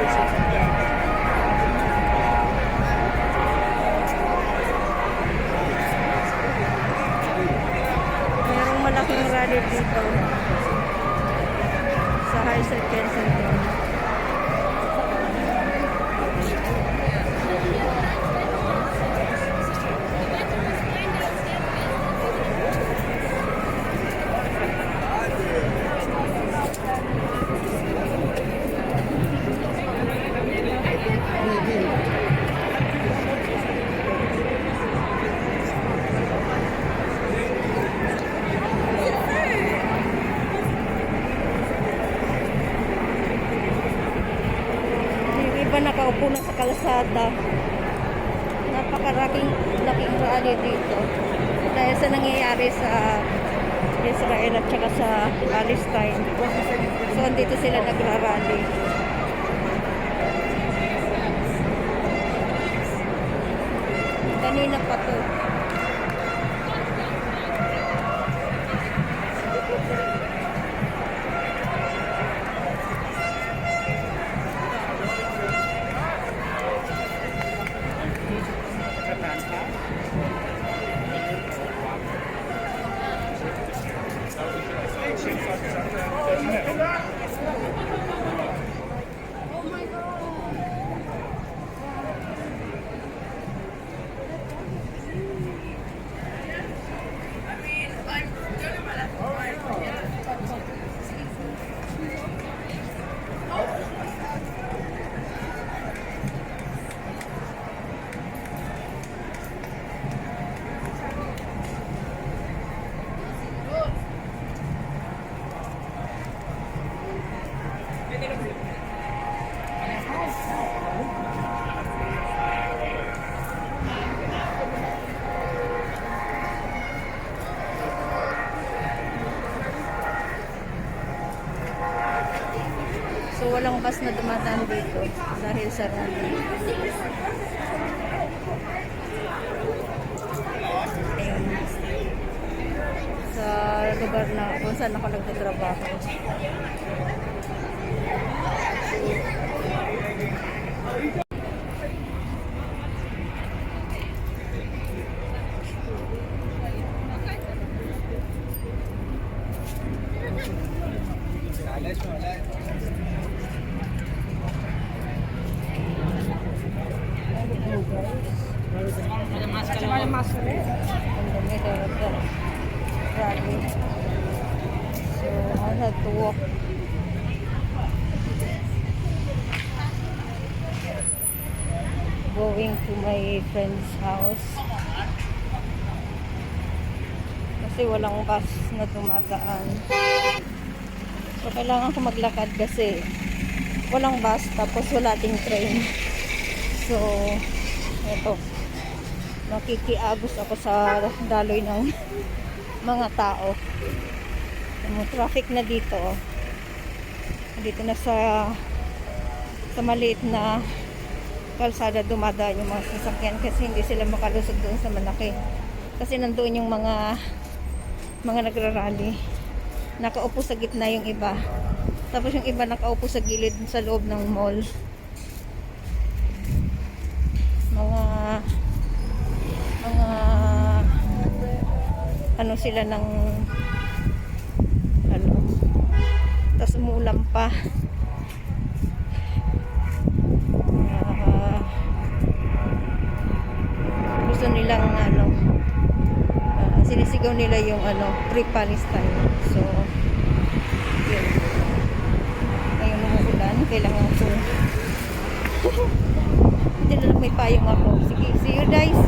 Mayroong malaking rally dito sa High Street, Kensington. Nakaupo na sa kalsada. Napakalaking rally dito dahil sa nangyayari sa Israel at saka sa Palestine. So andito sila nagrarally. Kanina pa to. So walang bus na dumadaan dito dahil sa rally. Ayan. Sa lugar na kung saan ako nagtatrabaho. So I had to walk. Going to my friend's house. Kasi walang bus na dumadaan. So kailangan ko maglakad kasi walang bus tapos wala ding train. So eto, nakikiagos ako sa daloy ng mga tao. Yung traffic na dito. Dito na sa maliit na kalsada dumadaan yung mga sasakyan kasi hindi sila makalusog doon sa malaki. Kasi nandoon yung mga nagrarally. Nakaupo sa gitna yung iba. Tapos yung iba nakaupo sa gilid sa loob ng mall. Mga ano sila ng ano, tapos umuulan pa. Gusto nilang ano, sinisigaw nila yung ano, Free Palestine. So yun, ngayon umuulan, kailangan ko hindi na lang may payong ako. Sige, see you guys.